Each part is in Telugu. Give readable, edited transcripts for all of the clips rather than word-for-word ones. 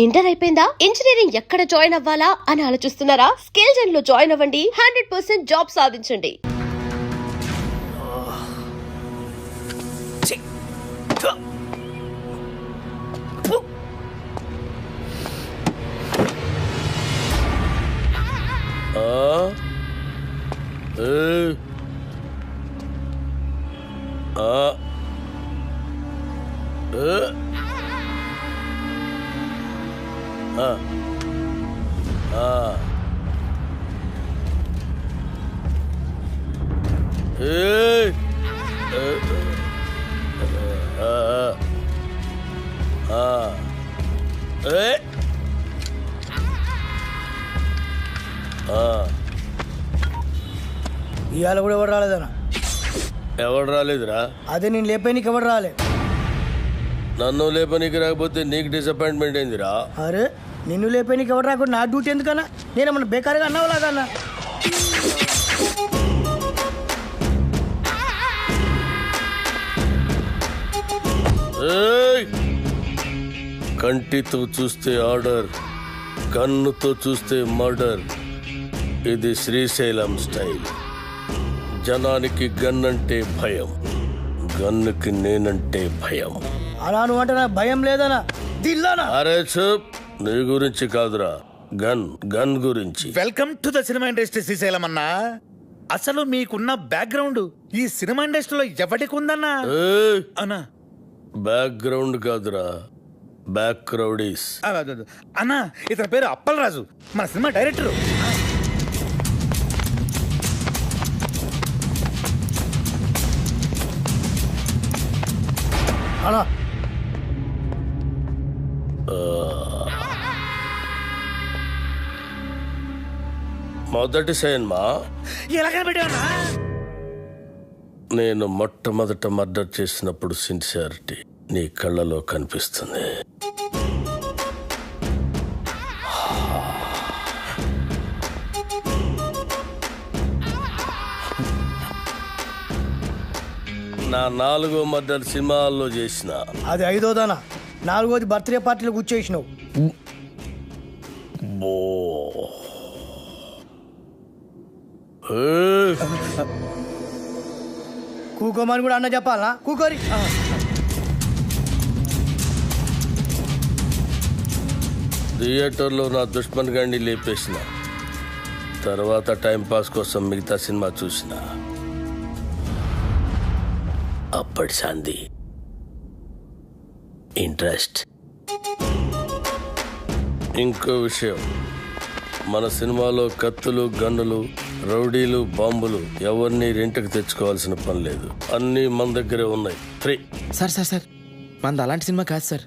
ఇంటర్ అయిపోయిందా? ఇంజనీరింగ్ ఎక్కడ జాయిన్ అవ్వాలా అని ఆలోచిస్తున్నారా? స్కిల్ జెన్ లో జాయిన్ అవ్వండి. 100% జాబ్ సాధించండి. ఇవాళ కూడా ఎవరు రాలేదన్నా? ఎవడు రాలేదురా? అదే నేను లేపేనికి ఎవరు రాలే. నన్ను లేపనీకి రాకపోతే నీకు డిసప్పాయింట్మెంట్ ఏందిరా? అరే నిన్ను లేపేనికి ఎవరు రాకుండా నా డ్యూటీ ఎందుకన్నా? నేనేమన్నా బేకారుగా అన్నావులాగన్నా? కంటితో చూస్తే ఆర్డర్, కన్నుతో చూస్తే మర్డర్. ఇది శ్రీశైలం స్టైల్. జనానికి గన్ అంటే భయం, గన్నుకి నేనంటే భయం. అలా నువ్వు అంటే నాకు భయం లేదనా? దిల్లానా? అరే చూప్, నీ గురించి కాదురా, గన్ గురించి. Welcome to the cinema industry Srisailam అన్నా. అసలు మీకున్న బ్యాక్గ్రౌండ్ ఈ సినిమా ఇండస్ట్రీలో ఎవరికి ఉందన్నా? అన్నా బ్యాక్గ్రౌండ్ కాదురా, బ్యాక్ క్రౌడీస్. అన్నా ఇతని పేరు అప్పలరాజు, మన సినిమా డైరెక్టరు. అలా మొదటి సినిమా ఎలాగ పెట్టావన్నా? నేను మొట్టమొదట మర్డర్ చేసినప్పుడు సిన్సియారిటీ నీ కళ్ళలో కనిపిస్తుంది. నా 4వ మర్డర్ సినిమాల్లో చేసిన. అది 5వదనా? 4వది బర్త్డే పార్టీలో కూర్చేసినావు. కూకోమని కూడా అన్న చెప్పాలా? కూకోరి. థియేటర్లో నా దుష్మన్ గాడిని లేపేసిన తర్వాత టైంపాస్ కోసం మిగతా సినిమా చూసిన. అప్పటి సంది ఇంట్రెస్ట్. ఇంకో విషయం, మన సినిమాలో కత్తులు, గన్నులు, రౌడీలు, బాంబులు ఎవరిని రెంట్కి తెచ్చుకోవాల్సిన పని లేదు. అన్నీ మన దగ్గరే ఉన్నాయి, ఫ్రీ. సార్ మనది అలాంటి సినిమా కాదు సార్.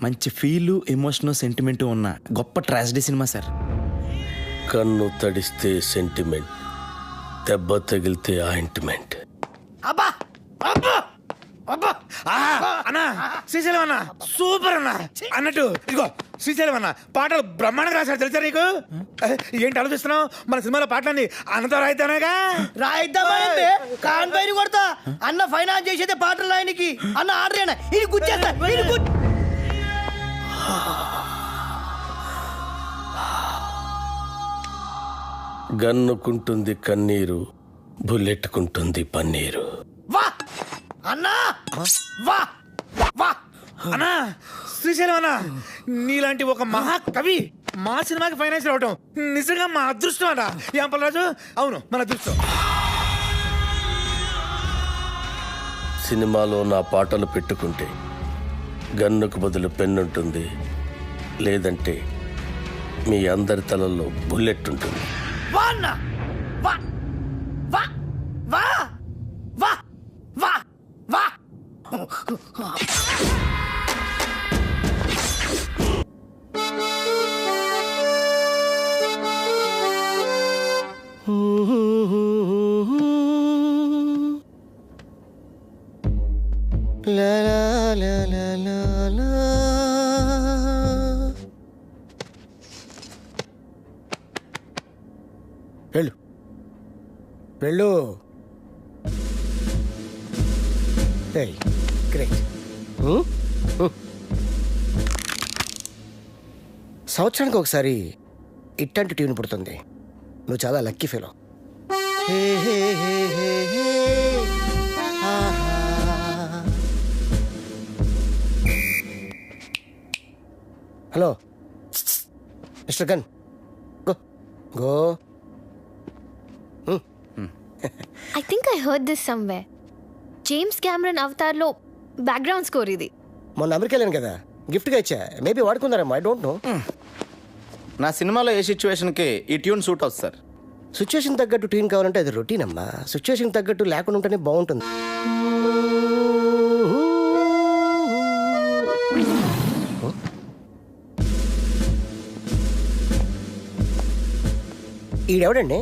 మంచి ఫీలు, ఎమోషను, సెంటిమెంటు ఉన్న గొప్ప ట్రాజడీ సినిమా సార్. కన్ను తడిస్తే సెంటిమెంట్, దెబ్బ తగిలితే ఆయింట్మెంట్. అబ్బా అబ్బా అబ్బా అన్నా శ్రీశైలం అన్నా సూపర్ అన్నా. అన్నట్టు ఇదిగో శ్రీశైలం అన్న పాటలు బ్రహ్మాండంగా రాశాడు, తెలుసా నీకు? ఏంటి ఆలోచిస్తున్నావు? మన సినిమాలో పాటలన్నీ అన్నతో రాయితానేగా. రాయిద్దామంటే కాన్ పైన కొడతా. అన్న ఫైనాన్స్ చేసేదే పాటలు ఆయనకి. అన్న ఆర్డర్ అయినా ఇది గుచ్చేస్తా. గన్నుకుంటుంది కన్నీరు, బుల్లెట్టుకుంటుంది పన్నీరు. వా అన్నా వా వా అన్నా శ్రీశైలం అన్నా, నీలాంటి ఒక మహాకవి మా సినిమాకి ఫైనాన్స్ రావటం నిజంగా మా అదృష్టం అన్నా. ఏం అప్పలరాజు? అవును, మన అదృష్టం. సినిమాలో నా పాటలు పెట్టుకుంటే గన్నుకు బదులు పెన్నుంటుంది, లేదంటే మీ అందరి తలల్లో బుల్లెట్ ఉంటుంది. వా అన్నా వా వా వా వా వా వా. La la la la la la. వెళ్ళు వెళ్ళు. గ్రేట్. సంవత్సరానికి ఒకసారి ఇట్టంటి ట్యూన్ పుడుతుంది. నువ్వు చాలా lucky fellow. Hello mister Gun, go go. I think I heard this somewhere. James Cameron అవతార్లో బ్యాక్గ్రౌండ్ స్కోర్ ఇది. మొన్న అమెరికా వెళ్ళాను కదా, గిఫ్ట్గా ఇచ్చా. మేబీ వాడుకున్నారమ్మా, ఐ డోంట్ నో. నా సినిమాలో ఏ సిచ్యువేషన్కి ఈ ట్యూన్ సూట్ అవుతుంది సార్. సిచ్యువేషన్ తగ్గట్టు ట్యూన్ కావాలంటే అది రొటీన్ అమ్మా. సిచ్యువేషన్ తగ్గట్టు లేకుండా ఉంటేనే బాగుంటుంది. ఈడెవడండి?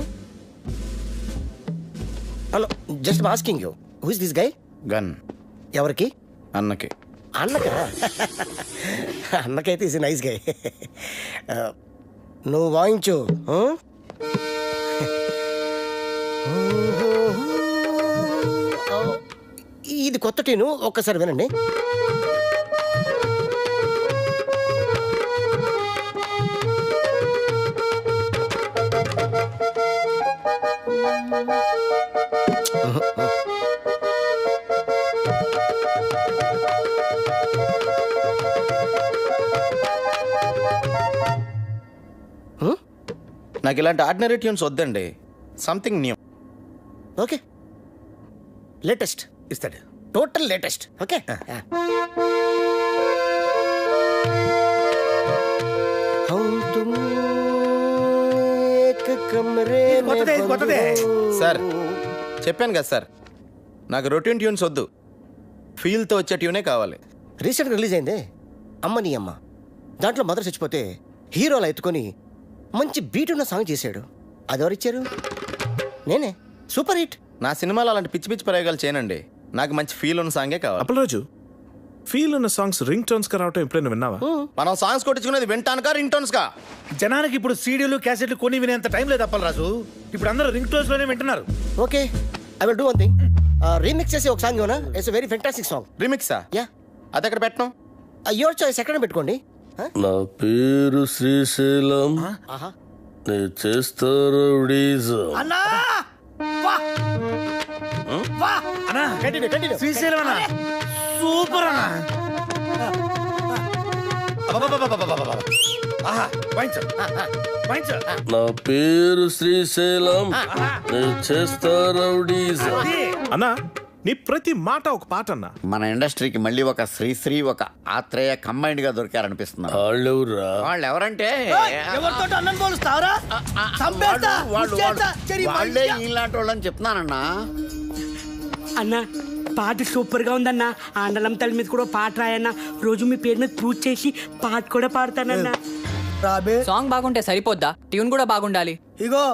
Hello, just asking you, who is this guy? Gun ఎవరికి? అన్నకి. అన్నకా? అన్నకైతే ఇస్ నైస్ గై. నువ్వు వాయించు. ఇది కొత్త టీను, ఒక్కసారి వినండి. నాకు ఇలాంటి ఆర్డినరీ ట్యూన్స్ వద్దండి, సంథింగ్ న్యూ. ఓకే, లేటెస్ట్ ఇస్తాడు. Total latest. ఓకే, కొత్తదే. సార్ చెప్పాను కదా సార్, నాకు రొటీన్ ట్యూన్స్ వద్దు, ఫీల్తో వచ్చే ట్యూనే కావాలి. రీసెంట్గా రిలీజ్ అయింది అమ్మ నీ అమ్మ. దాంట్లో మదర్ చచ్చిపోతే హీరోలా ఎత్తుకొని మంచి బీట్ ఉన్న సాంగ్ చేశాడు. అది ఎవరిచ్చారు? నేనే. Super hit. నా సినిమాలో అలాంటి పిచ్చి పిచ్చి ప్రయోగాలు చేయనండి, నాకు మంచి ఫీల్ ఉన్న సాంగే కావాలి. అప్పలరాజు, ఫీల్ ఉన్న సాంగ్స్ రింగ్ టోన్స్ గా రావటం ఎప్పుడైనా విన్నావా? మనం సాంగ్స్ కొట్టించుకునేది వింటానుకా రింగ్ టోన్స్ కా? జనానికి ఇప్పుడు సీడీలు క్యాసెట్లు కొని వినేంత టైం లేదు అప్పలరాజు. ఇప్పుడు అందరూ రింగ్ టోన్స్ లోనే వింటున్నారు. Okay, I will do one thing. Remix చేసి ఒక సాంగ్ ఇవ్వనా? It's very fantastic song. రిమిక్సా? యా, అది ఎక్కడ పెట్టను? Your choice. ఎక్కడ పెట్టుకోండి. నా పేరు శ్రీశైలం, ఆహా, నేను చేస్తారు అన్నా వా వా అన్నా కంటిన్యూ కంటిన్యూ. శ్రీశైలం అన్న సూపర్ అన్న. అబ్బబ్బబ్బబ్బబ్బబ్బబ్బ. ఆహా, వాయించు, వాయించు. నా పేరు శ్రీశైలం, నేను చేస్తారు అది. అన్నా, నీ ప్రతి మాట ఒక పాట అన్నా. మన ఇండస్ట్రీకి మళ్ళీ ఒక శ్రీశ్రీ ఒక ఆత్రేయ కంబైన్డ్ గా దొరికారనిపిస్తున్నారు. వాళ్ళెవరా? వాళ్ళు ఎవరంటే ఎవరితో అన్నం పోలుస్తావరా? చంపేస్తా, గుచ్చేస్తా, చెరి వాళ్ళే మనిషి. ఇలాంటి వాళ్ళని చెప్తున్నానన్నా. అన్న పాట సూపర్ గా ఉందన్న. ఆండలం తల్లి మీద కూడా పాట రాయన్న. రోజు మీ పేరు మీద పూజ చేసి పాట కూడా పాడతానన్నా. రాబే, సాంగ్ బాగుంటే సరిపోద్దా? ట్యూన్ కూడా బాగుండాలి. ఇగో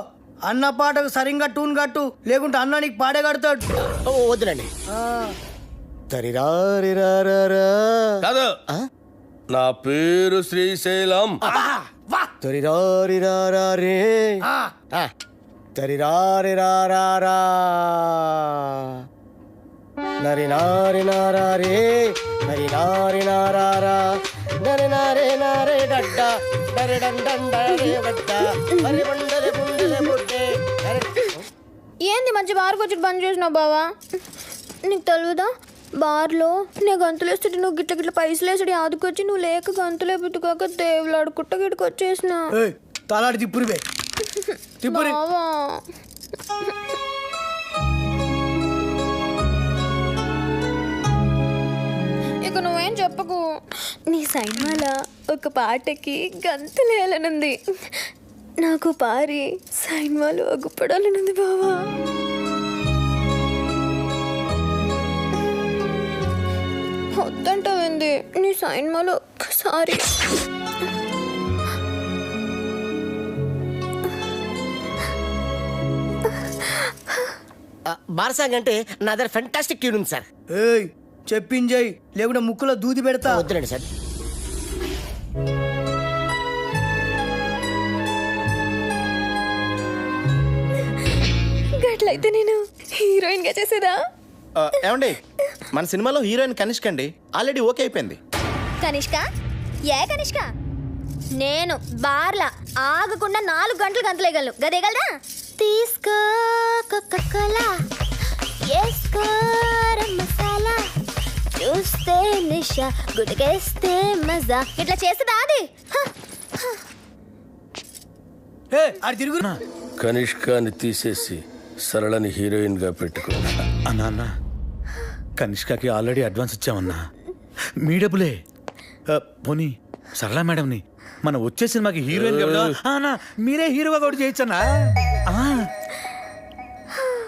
అన్న పాటకు సరిగ్గా టూన్ కట్టు, లేకుంటే అన్న నీకు పాడే కడతాడు. వద్దులండి. కాదు, నా పేరు శ్రీశైలం. తరిరారిరారే తరిరారిరారా నరి నారి నారే నరి నారి నారా నరి నారే నారే డడ్డ డరి డండే వడ్డ హరి బండరే బుండరే బుడ్డే. ఏంది మంచి బార్కి వచ్చి బంద్ చేసినావు బావా? నీకు తెలియదా, బార్లో నేను గంతులు వేస్తుంటే నువ్వు గిట్ల గిట్ల పైసలు వేసాడు ఆదుకొచ్చి నువ్వు లేక గంతులే పుట్టుకోక దేవుళ్ళు ఆడుకుంట గిట్టుకు వచ్చేసిన తలాడి తిప్పురివే తిప్పురి. బావా. ఇక నువ్వేం చెప్పకు. నీ సైన్మాల ఒక పాటకి గంతులేయాలనుంది. నాకు పారి సైన్మాలు అగుపడాలనుంది బావా. వద్దంటావేంది? నీ సైన్మాలో ఒక్కసారి బారసాంగ్ అంటే నా దగ్గర ఫెంటాస్టిక్ ట్యూన్ ఉంది సార్. ఏయ్ చెప్పింజయ్, లేకుంటే ముక్కులో దూది పెడతా. వద్దులండి సార్. గట్లయితే నేను హీరోయిన్ గా చేసేదా? ఏమండి, మన సినిమాలో హీరోయిన్ కనిష్క అండి, ఆల్రెడీ ఓకే అయిపోయింది. కనిష్క? ఏ కనిష్క? నేను బార్లా ఆగకుండా 4 గంటలు గంతలేయగలను గదేగలదా తీసుకో కోకోకోలా ఏసుకో మసాలా చూస్తే నిషా గుడికేస్తే మజా ఇట్లా చేస్తుందా అది కనిష్కాని తీసేసి సరళని హీరోయిన్ గా పెట్టుకో. అన్నా కనిష్కకి ఆల్రెడీ అడ్వాన్స్ ఇచ్చామన్నా. మీ డబ్బులే. పోనీ సరళ మేడంని మన వచ్చే సినిమాకి హీరోయిన్ అన్నా మీరే హీరోగా కూడా చేయొచ్చన్నా.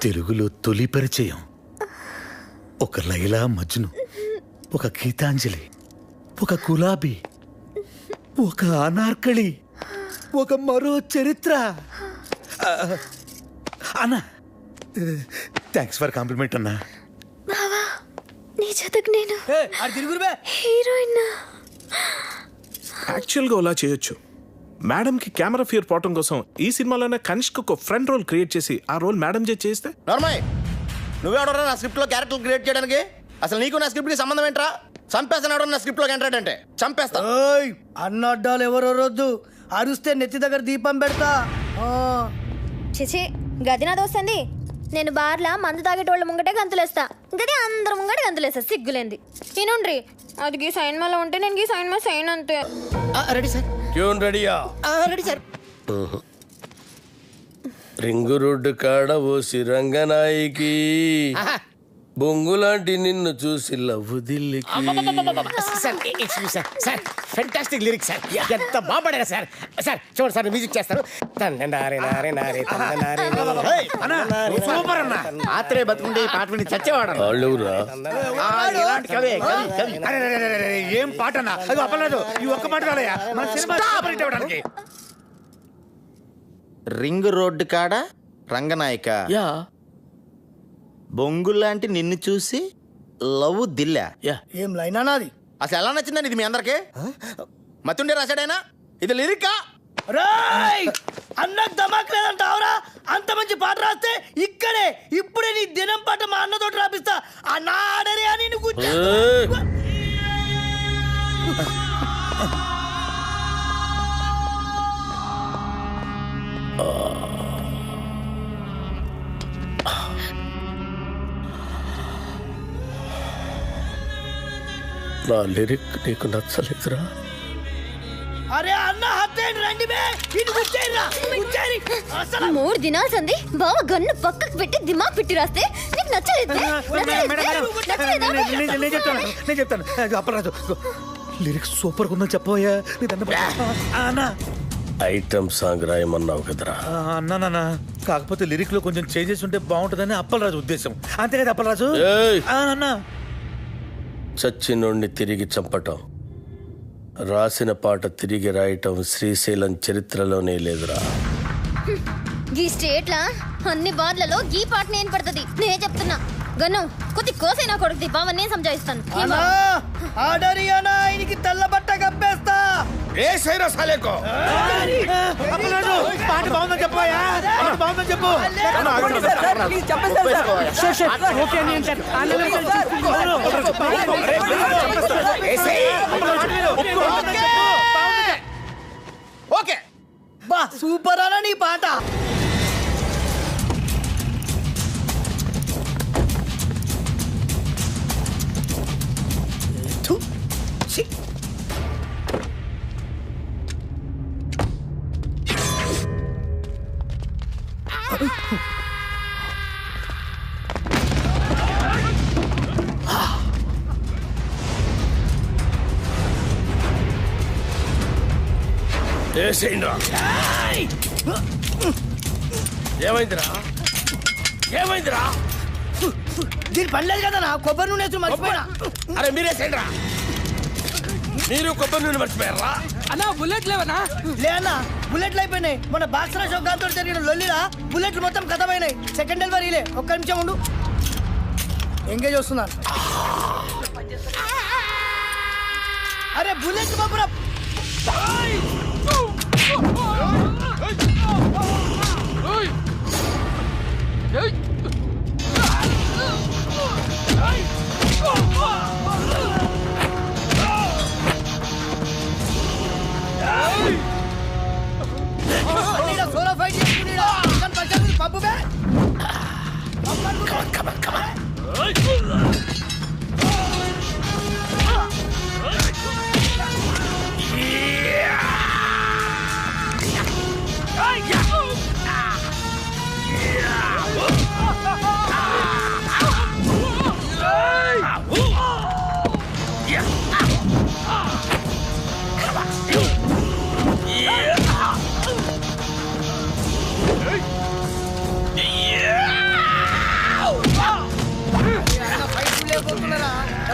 తెలుగులో తొలి పరిచయం ఒక లైలా మజ్ను, ఒక గీతాంజలి, ఒక గులాబీ, ఒక అనార్కళి, ఒక మరో చరిత్ర. అన్నా థ్యాంక్స్ ఫర్ కాంప్లిమెంట్ అన్నా. బావా నీ జతకు నేను హీరోయిన్. యాక్చువల్గా అలా చేయొచ్చు. మేడంకి కెమెరా ఫియర్ పోవటం కోసం ఈ సినిమాలోనే కనిష్క్ ఒక ఫ్రెండ్ రోల్ క్రియేట్ చేసి ఆ రోల్ మేడం చేస్తే నార్మల్ నువ్వెవడరా నా స్క్రిప్ట్ లో క్యారెక్టర్ క్రియేట్ చేయడానికి? అసలు నీకు నా స్క్రిప్ట్ కి సంబంధం ఏంట్రా? చంపేస్తాను నా స్క్రిప్ట్ లో ఎంటర్ అంటే చంపేస్తా. అన్నడ్డాలు ఎవరో రొద్దు అరుస్తే నెత్తి దగ్గర దీపం పెడతా. చిచి గది నా దోస్తుంది. నేను బార్లా మందు తాగేటోళ్ళ ముంగటే గంతులేస్తా, గది అందరు ముంగటే గంతులేస్తా. సిగ్గులేంది తినుండ్రి. అది గీ సైన్ మేలో ఉంటే నేను గీ సైన్ మే సైన్ అంతే. Ready sir. ట్యూన్ రెడీయా? Ready sir. రింగు రోడ్డు కాడ ఓసి రంగనాయికి బొంగులాంటి నిన్ను చూసి లవ్వు దిల్లికి. Sir fantastic lyrics sir. ఎంత బాగుపడారా సార్. సార్ చూడండి సార్ మ్యూజిక్ చేస్తారు. ఆత్రే బతుకుంటే ఈ పాట విని చచ్చేవాడు. వాళ్ళెవరా? ఏం పాట అన్నా? అది అప్పలేదు. ఈ ఒక్క పాట రాలయ్యా మన సినిమా ఇవ్వడానికి. రింగ్ రోడ్డు కాడ రంగనాయక బొంగులాంటి నిన్ను చూసి లవ్ దిల్లా. ఏం లైనా నాది? అసలు ఎలా నచ్చిందని ఇది మీ అందరికి? మతుండే రాశాడైనా ఇది లిరికా? అన్నకు దమాక్ లేదంటావురా? అంత మంచి పాట రాస్తే ఇక్కడే ఇప్పుడే నీ దినం పాట మా అన్నతోటి రాపిస్తా. అన్న ఆడరే అని నువ్వు నా లిరిక్ నీకు నచ్చలేదురా? అరే అన్న హత్తేండి రండి బే. ఇది గుచ్చేయరా గుచ్చేరి. అసలు 3 దినాలు సంది బావ గన్ను పక్కకు పెట్టి దిమాగ్ పెట్టి రాస్తే నీకు నచ్చలేదు. నేను చెప్తాను. అప్పరాజు లిరిక్స్ సూపర్ ఉందని చెప్పబోయా. అన్నా ఐటమ్ సాంగ్ రాయమన్నావు కదరా? అన్నా కాకపోతే లిరిక్ లో కొంచెం చేంజెస్ ఉంటే బాగుంటుందని అప్పలరాజు ఉద్దేశం. అంతే కదా అప్పలరాజు? అన్నా చచ్చినోడిని తిరిగి చంపటం, రాసిన పాట తిరిగి రాయటం శ్రీశైలం చరిత్రలోనే లేదురా. ఈ స్టేట్లా అన్ని బార్లలో ఈ పాట నేను పడుతుంది. నేనే చెప్తున్నా గన్ను కొద్ది కోసైనా కొడుకుది బావ నేను సంజాయిస్తాను. ఆడరియానా ఆయనకి తెల్ల బట్ట కప్పేస్తా. ఏ సైరా సాలేకో పాట బాగుందని చెప్పబోయా. బాగుందని చెప్పు. ఓకే బా సూపర్ అన్న నీ పాట. ఏమైందిరా? ఏమైందిరా? దీని పడలేదు కదా నా కొబ్బరి నూనె వేసి మర్చిపోయినా. అరే మీరేసేంద్రా? మీరు కొబ్బరి నూనె మర్చిపోయారా? అన్నా బుల్లెట్ లేవనా? లేనా బుల్లెట్లు అయిపోయినాయి. మన బాక్సరా షోకాంతో జరిగిన లొల్లిలా బుల్లెట్లు మొత్తం కథమైనాయి. సెకండ్ డెలివరీలే. ఒక్క నిమిషం ఉండు. ఎంగేజ్ వస్తున్నాను. అరే బుల్లెట్ బాబురా.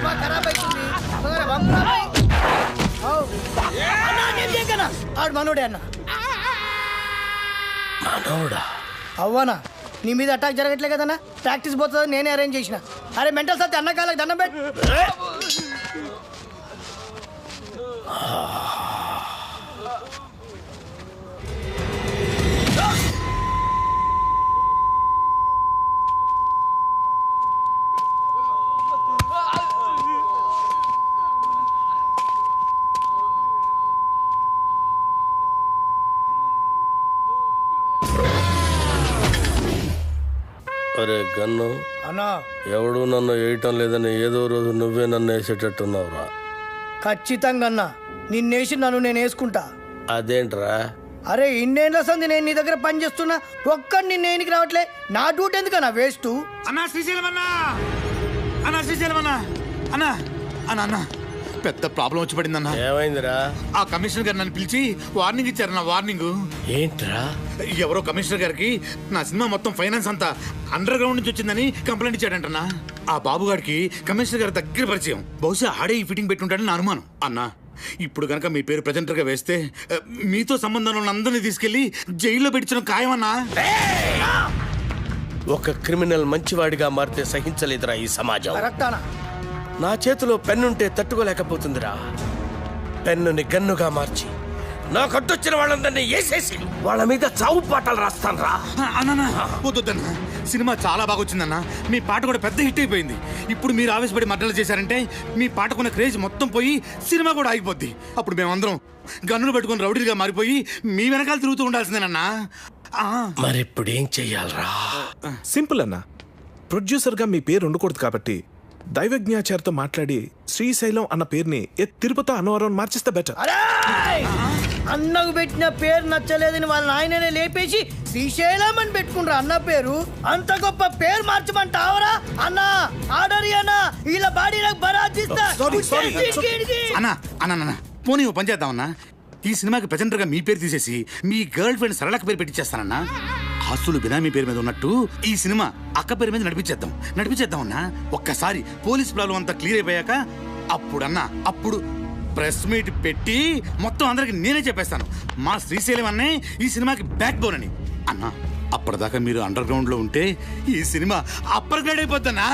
డబ్బా ఖరాబ్ అవుతుంది తొందరగా పంపురా బాయ్. అన్నా నేను చేయకనా ఆడు మనోడే అన్న. మనోడా? అవ్వనా నీ మీద అటాక్ జరగట్లే కదన్నా, ప్రాక్టీస్ పోతుంది నేనే అరేంజ్ చేసిన. అరే మెంటల్ సత్తి అన్న కాళ్ళకి దండం పెట్టు. అరే గన్ను, అన్నా ఎవడు నన్ను వేయటం లేదని ఏదో రోజు నువ్వే నన్ను వేసేటట్టున్నావురా. ఖచ్చితంగా అన్నా నిన్నేసి నన్ను నేను వేసుకుంటా. అదేంట్రా? అరే ఇన్నేళ్ళ సంది నేను నీ దగ్గర పని చేస్తున్నా, ఒక్కడు నిన్న ఏనికి రావట్లే. నా డ్యూటీ ఎందుకన్నా వేస్ట్? అన్నా శ్రీశైలం అన్నా, అన్నా శ్రీశైలం అన్నా, అన్నా అన్నా అన్నా పెద్ద ప్రాబ్లం వచ్చి పడిందన్నా. ఏమైందిరా? ఆ కమిషనర్ గారు నన్ను పిలిచి వార్నింగ్ ఇచ్చారన్నా. వార్నింగ్ ఏంట్రా? ఎవరో కమిషనర్ గారికి నా సినిమా మొత్తం ఫైనాన్స్ అంతా అండర్ గ్రౌండ్ నుంచి వచ్చిందని కంప్లైంట్ ఇచ్చాడంటన్నా. ఆ బాబు గారికి కమిషనర్ గారి దగ్గర పరిచయం, బహుశా ఆడే ఈ ఫిట్టింగ్ పెట్టుంటాడని నా అనుమానం. అన్నా ఇప్పుడు కనుక మీ పేరు ప్రెజెంటర్ గా వేస్తే మీతో సంబంధం ఉన్న అందరినీ తీసుకెళ్లి జైల్లో పెట్టించడం ఖాయమన్నా. ఒక క్రిమినల్ మంచివాడిగా మారితే సహించలేదురా ఈ సమాజం. కరెక్టానా? నా చేతిలో పెన్నుంటే తట్టుకోలేకపోతుందిరా. పెన్నుని గన్నుగా మార్చి నా కట్టొచ్చిన వాళ్ళందరినీ వేసేసి వాళ్ళ మీద చావు పాటలు రాస్తాను రా. అన్నా వద్దన్నా, సినిమా చాలా బాగా వచ్చిందన్నా. మీ పాట కూడా పెద్ద హిట్ అయిపోయింది. ఇప్పుడు మీరు ఆవేశపడి మర్డర్లు చేశారంటే మీ పాటకున్న క్రేజ్ మొత్తం పోయి సినిమా కూడా ఆగిపోద్ది. అప్పుడు మేమందరం గన్నులు పెట్టుకుని రౌడీలుగా మారిపోయి మీ వెనకాల తిరుగుతూ ఉండాల్సిందేనన్నా. మరి ఇప్పుడు ఏం చెయ్యాలరా? సింపుల్ అన్న, ప్రొడ్యూసర్ గా మీ పేరు ఉండకూడదు కాబట్టి దైవజ్ఞాచారితో మాట్లాడి శ్రీశైలం అన్న పేరుని తిరుపతి అన్నవరం మార్చిస్తే బెటర్. అన్నకు పెట్టిన పేరు నచ్చలేదని వాళ్ళ నాయననే లేపేసి శ్రీశైలం అని పెట్టుకుంటారు అన్న పేరు. అంత గొప్ప పేరు మార్చమంటావరా అన్నా? ఆర్డర్ అన్నా, ఇలా బాడీ నాకు బరాజిస్తా. అన్నా అన్నా పోనీ ఓ పని చేద్దామన్నా, ఈ సినిమాకి ప్రెజెంటర్ గా మీ పేరు తీసేసి మీ గర్ల్ ఫ్రెండ్ సరళక్క పేరు పెట్టించేస్తానన్నా. ఆస్తులు బినామీ పేరు మీద ఉన్నట్టు ఈ సినిమా అక్క పేరు మీద నడిపించేద్దాం అన్నా. ఒక్కసారి పోలీస్ ప్రాబ్లం అంతా క్లియర్ అయిపోయాక అప్పుడు ప్రెస్ మీట్ పెట్టి మొత్తం అందరికి నేనే చెప్పేస్తాను మా శ్రీశైలం అన్నే ఈ సినిమాకి బ్యాక్ బోన్ అని. అన్నా అప్పటిదాకా మీరు అండర్ గ్రౌండ్ లో ఉంటే ఈ సినిమా అప్పర్ గ్రేడ్ అయిపోద్దన్నా.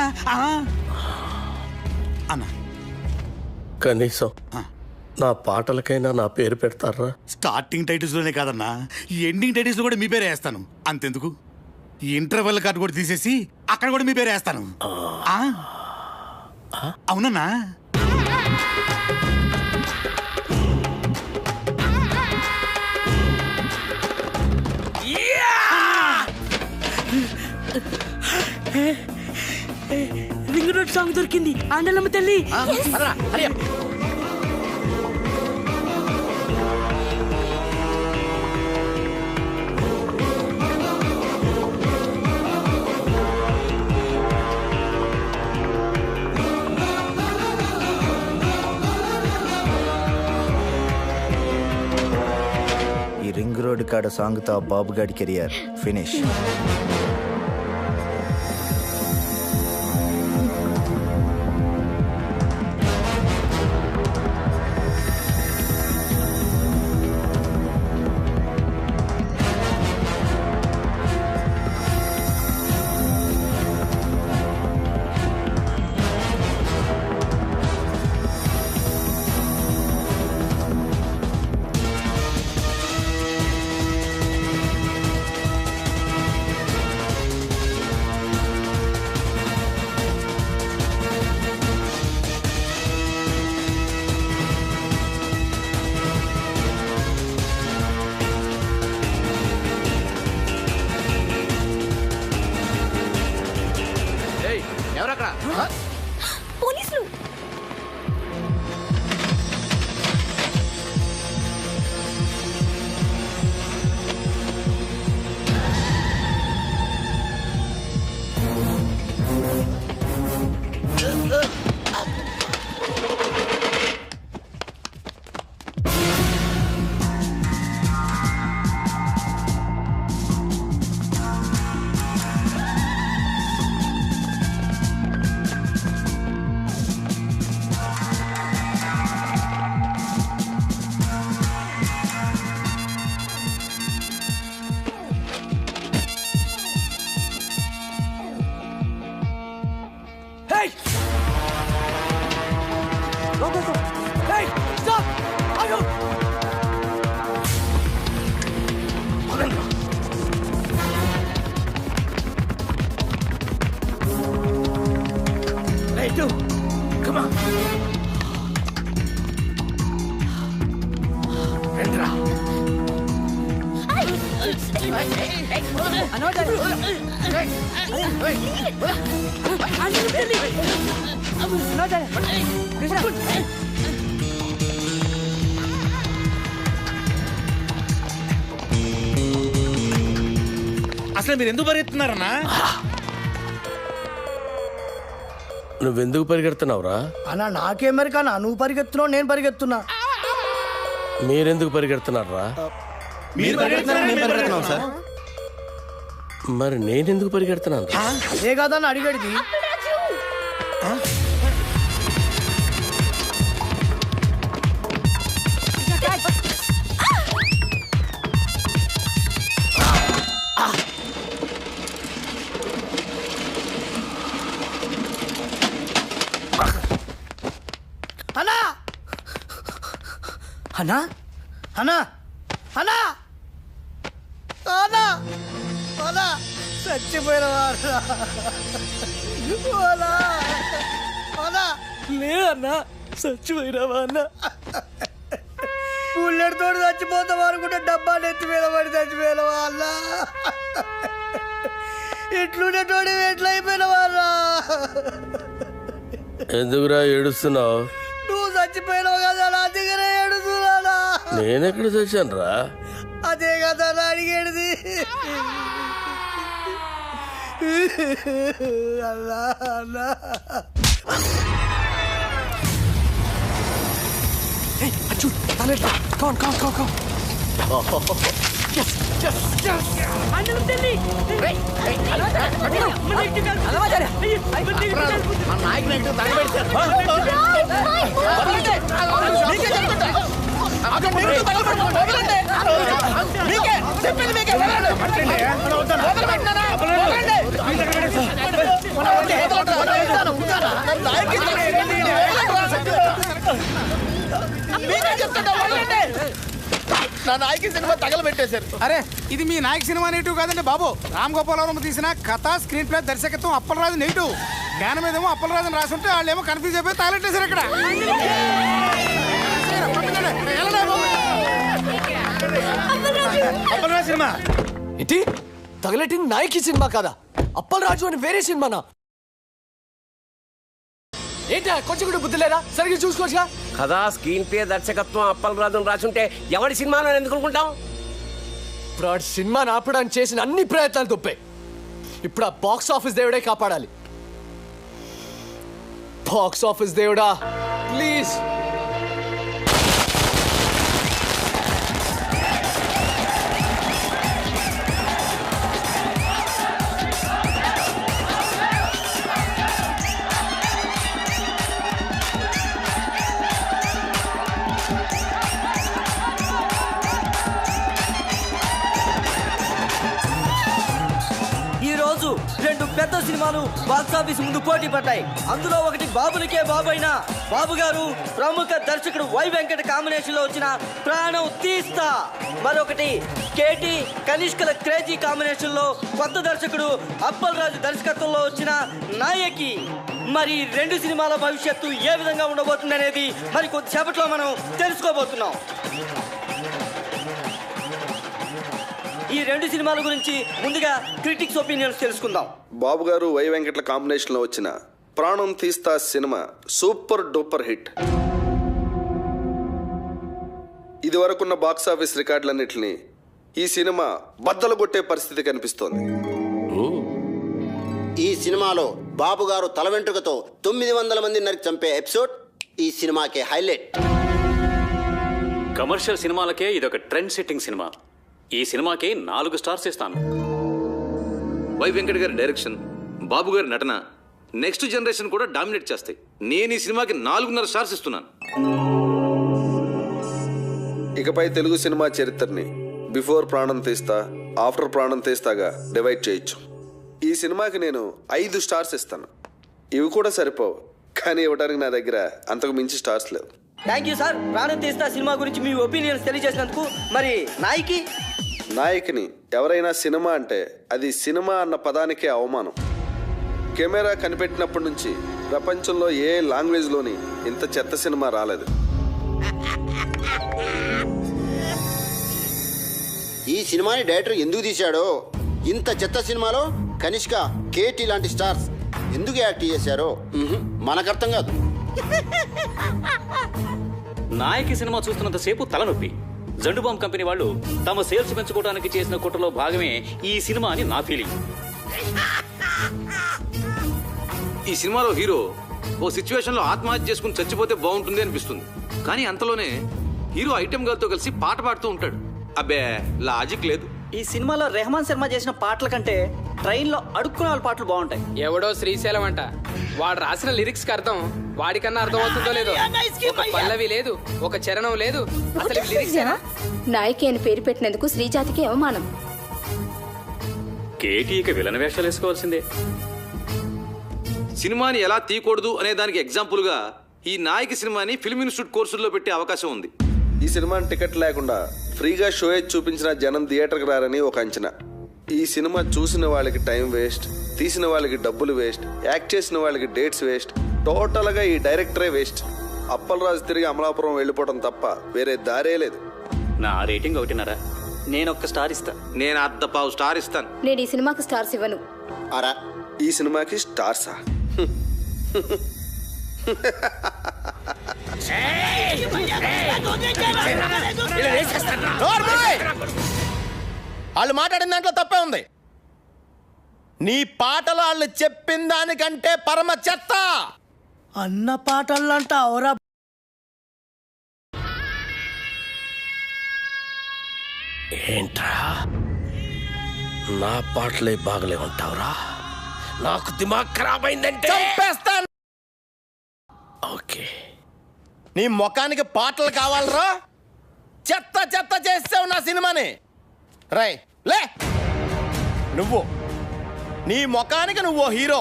అన్నా కనీసం నా పాటలకైనా నా పేరు పెడతారా? స్టార్టింగ్ టైటిల్స్ లోనే కాదన్నా, ఎండింగ్ టైటిల్స్ లో కూడా మీ పేరే వేస్తాను. అంతెందుకు, ఈ ఇంటర్వెల్ కార్డు కూడా తీసేసి అక్కడ కూడా మీ పేరే వేస్తాను. అవునన్నా? రింగ్ రోడ్ సాంగ్ దొరికింది. ఆండలమ్మ తల్లి. ఈ రింగ్ రోడ్ కాడ సాంగ్తో బాబు గాడి కెరియర్ ఫినిష్. అసలు మీరు ఎందుకు పరిగెత్తున్నారన్నా? నువ్వెందుకు పరిగెడుతున్నావురా? అన్నా నాకేమరికన్నా నువ్వు పరిగెత్తున్నావు నేను పరిగెత్తున్నా. మీరెందుకు పరిగెడుతున్నారా? మరి నేనెందుకు పరిగెడుతున్నాను? ఏ కాదన్న అడిగడిది. అన్నా అన్నా అన్నా అన్నా అన్నా అన్నా చచ్చిపోయినవారా? లేదన్నా చచ్చిపోయినావా అన్న? బుల్లెట్ తోడు చచ్చిపోతాం అనుకుంటే డబ్బా నెత్తి మీద పడి చచ్చిపోయినవా అన్న? ఎట్లుండేటోడు ఎట్లా అయిపోయినవారా? ఎందుకురా ఏడుస్తున్నావు? నువ్వు చచ్చిపోయినావు కదా నా దగ్గర ఏడుస్తున్నానా? నేనెక్కడ చచ్చాను రా? అదే కదా నా అడిగేది. అన్నా అన్నా నా నాయకి సినిమా తగలబెట్టేశారు. అరే ఇది మీ నాయక సినిమా నెగిటివ్ కాదండి బాబు. రామ్ గోపాలవరం తీసిన కథ, స్క్రీన్ ప్లే, దర్శకత్వం అప్పలరాజు నెగిటివ్. జ్ఞానం మీదేమో అప్పలరాజు రాసి ఉంటే వాళ్ళు ఏమో కన్ఫ్యూజ్ అయిపోయి తగలెట్టేశారు ఇక్కడ. అప్పలరాజు సినిమా ఇటీ తగలెట్టిన నాయకి సినిమా కాదా? అప్పలరాజు అని వేరే సినిమానా? ఏంటా కొంచెం కూడా బుద్ధి లేదా? సరిగ్గా చూసుకోవచ్చుగా. కదా స్క్రీన్ ప్లే, దర్శకత్వం అప్పలరాజు రాసుంటే ఎవరి సినిమాలో ఎందుకు అనుకుంటాం? ఇప్పుడు ఆ సినిమాని ఆపడానికి చేసిన అన్ని ప్రయత్నాలు తప్పాయి. ఇప్పుడు ఆ బాక్స్ ఆఫీస్ దేవుడే కాపాడాలి. బాక్స్ ఆఫీస్ దేవుడా ప్లీజ్. రెండు పెద్ద సినిమాలు బాక్సాఫీస్ ముందు పోటీ పడ్డాయి. అందులో ఒకటి బాబులకే బాబు అయిన బాబు గారు ప్రముఖ దర్శకుడు వై వెంకట కాంబినేషన్ లో వచ్చిన ప్రాణం తీస్తా, మరొకటి కేటీ కనిష్కల క్రేజీ కాంబినేషన్ లో కొత్త దర్శకుడు అప్పలరాజు దర్శకత్వంలో వచ్చిన నాయకి. మరి రెండు సినిమాల భవిష్యత్తు ఏ విధంగా ఉండబోతుంది అనేది మరి కొద్దిసేపట్లో మనం తెలుసుకోబోతున్నాం. ఈ రెండు సినిమాల గురించి ముందుగా క్రిటిక్స్ ఒపీనియన్స్ తెలుసుకుందాం. బాబు గారు వై వెంకట్ల కాంబినేషన్ లో వచ్చిన ప్రాణం తీస్తా సినిమా సూపర్ డూపర్ హిట్. ఇది వరకున్న బాక్సాఫీస్ రికార్డులన్నింటినీ ఈ సినిమా బద్దలు కొట్టే పరిస్థితి కనిపిస్తోంది. ఈ సినిమాలో బాబు గారు తల వెంట్రుకతో 900 మంది నరికి చంపే ఎపిసోడ్ ఈ సినిమాకే హైలైట్. కమర్షియల్ సినిమాలకే ఇదొక ట్రెండ్ సెట్టింగ్ సినిమా. ఈ సినిమాకి 4 స్టార్స్ ఇస్తాను. వై వెంకట్ గారి డైరెక్షన్, బాబు గారి నటన నెక్స్ట్ జనరేషన్ కూడా డామినేట్ చేస్తాయి. నేను ఈ సినిమాకి 4.5 స్టార్స్ ఇస్తున్నాను. ఇకపై తెలుగు సినిమా చరిత్రని బిఫోర్ ప్రాణం తీస్తా, ఆఫ్టర్ ప్రాణం తీస్తాగా డివైడ్ చేయొచ్చు. ఈ సినిమాకి నేను 5 స్టార్స్ ఇస్తాను. ఇవి కూడా సరిపోవు, కానీ ఇవ్వడానికి నా దగ్గర అంతకు మించి స్టార్స్ లేవు. Thank you sir. ప్రాణం తీస్తా సినిమా గురించి మీ ఒపీనియన్స్ తెలియజేసినందుకు. మరి నాయకిని ఎవరైనా సినిమా అంటే అది సినిమా అన్న పదానికే అవమానం. కెమెరా కనిపెట్టినప్పటి నుంచి ప్రపంచంలో ఏ లాంగ్వేజ్లోని ఇంత చెత్త సినిమా రాలేదు. ఈ సినిమాని డైరెక్టర్ ఎందుకు తీశాడో, ఇంత చెత్త సినిమాలో కనిష్క, కేటీ లాంటి స్టార్స్ ఎందుకు యాక్ట్ చేశారో మనకు అర్థం కాదు. నాయకి సినిమా చూస్తున్నంతసేపు తలనొప్పి. జండుబామ్ కంపెనీ వాళ్ళు తమ సేల్స్ పెంచుకోవడానికి చేసిన కుట్రలో భాగమే ఈ సినిమా అని నా ఫీలింగ్. ఈ సినిమాలో హీరో ఓ సిచ్యువేషన్ లో ఆత్మహత్య చేసుకుని చచ్చిపోతే బాగుంటుంది అనిపిస్తుంది. కానీ అంతలోనే హీరో ఐటెం గర్ల్ తో కలిసి పాట పాడుతూ ఉంటాడు. అబ్బే లాజిక్ లేదు. ఈ సినిమాలో రెహమాన్ శర్మ చేసిన పాటల కంటే ట్రైన్లో అడుక్కునే వాళ్ళ పాటలు బాగుంటాయి. ఎవడో శ్రీశైలం అంట, వాడు రాసిన లిరిక్స్ కి అర్థం వాడికన్నా అర్థం అవుతుందో లేదో. ఒక పల్లవి లేదు, ఒక చరణం లేదు, అసలు లిరిక్స్ నాయకి అని పేరు పెట్టినందుకు శ్రీజాతికి అవమానం. కేటీకి విలన్ వేషాలు వేసుకోవాల్సిందే. సినిమాని ఎలా తీయకూడదు అనే దానికి ఎగ్జాంపుల్ గా ఈ నాయకి సినిమాని ఫిల్మ్ ఇన్స్టిట్యూట్ కోర్సుల్లో పెట్టే అవకాశం ఉంది. ఈ సినిమాని టికెట్ లేకుండా ఫ్రీగా షో చూపించిన జనం థియేటర్కి రారని ఒక అంచనా. ఈ సినిమా చూసిన వాళ్ళకి టైం వేస్ట్, తీసిన వాళ్ళకి డబ్బులు వేస్ట్, యాక్ట్ చేసిన వాళ్ళకి డేట్స్ వేస్ట్, టోటల్గా ఈ డైరెక్టరే వేస్ట్. అప్పలరాజు తిరిగి అమలాపురం వెళ్ళిపోవడం తప్ప వేరే దారే లేదు. నా రేటింగ్ 1.5. నేను ఒక్క స్టార్ ఇస్తా. నేను 1/2 స్టార్ ఇస్తాను. నేను ఈ సినిమాకి స్టార్స్ ఇవ్వను. అరా ఈ సినిమాకి స్టార్సా? వాళ్ళు మాట్లాడిన దాంట్లో తప్పే ఉంది. నీ పాటలు వాళ్ళు చెప్పిన దానికంటే పరమ చెత్త. అన్న పాటలంట అవరా. ఏంట్రా నా పాటలే బాగలే ఉంటావురా? నాకు దిమాగ్ ఖరాబ్ అయిందంటే చంపేస్తాను. ఓకే, నీ ముఖానికి పాటలు కావాలరా? చెత్త చెత్త చేసావు నా సినిమాని. రై లే, నువ్వు నీ ముఖానికి నువ్వు హీరో.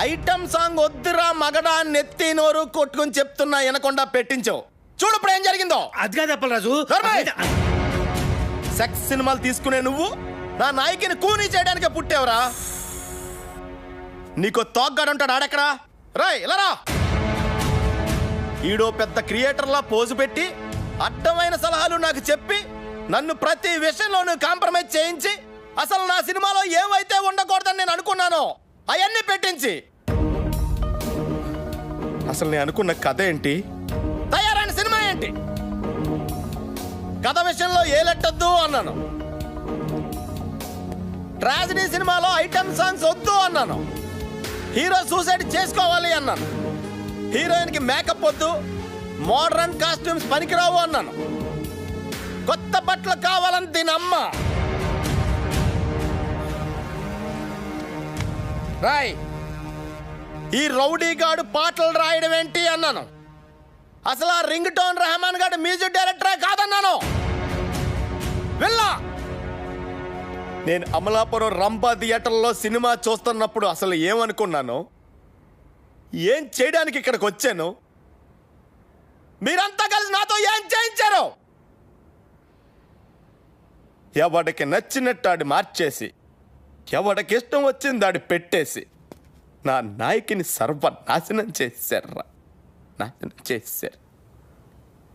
ఐటమ్ సాంగ్ వద్దురా మగడా నెత్తి నోరు కొట్టుకుని చెప్తున్నా వినకుండా పెట్టించావు. చూడు ఇప్పుడు ఏం జరిగిందో. అది కాదు అప్పలరాజు. సెక్స్ సినిమాలు తీసుకునే నువ్వు నా నాయకిని కూనీ చేయడానికి పుట్టావురా. నీకు తోగ్గాడు ఉంటాడు ఆడెక్కడా? రాయ్ ఇలా రా. ఈడో పెద్ద క్రియేటర్లా పోజు పెట్టి అడ్డమైన సలహాలు నాకు చెప్పి నన్ను ప్రతి విషయంలోనూ కాంప్రమైజ్ చేయించి అసలు నా సినిమాలో ఏవైతే ఉండకూడదని నేను అనుకున్నానో అవన్నీ పెట్టించి అసలు నేను అనుకున్న కథ ఏంటి, తయారైన సినిమా ఏంటి? కథ విషయంలో ఏలెట్టద్దు అన్నాను. ట్రాజడీ సినిమాలో ఐటమ్ సాంగ్స్ వద్దు అన్నాను. హీరో సూసైడ్ చేసుకోవాలి అన్నాను. హీరోయిన్కి మేకప్ వద్దు, మోడర్న్ కాస్ట్యూమ్స్ పనికిరావు అన్నాను. కొత్త బట్టలు కావాలని దీని అమ్మ. రాయ్, ఈ రౌడీ గాడు పాటలు రాయడం ఏంటి అన్నాను. అసలు ఆ రింగ్ టోన్ రెహమాన్ గాడు మ్యూజిక్ డైరెక్టరే కాదన్నాను. వెళ్ళా. నేను అమలాపురం రంభా థియేటర్లో సినిమా చూస్తున్నప్పుడు అసలు ఏమనుకున్నాను, ఏం చేయడానికి ఇక్కడికి వచ్చాను, మీరంతా కలిసి నాతో ఏం చేయించారు? ఎవడికి నచ్చినట్టు ఆడి మార్చేసి, ఎవడికి ఇష్టం వచ్చింది ఆడి పెట్టేసి నా నాయకిని సర్వనాశనం చేశారు. నాశనం చేశారు.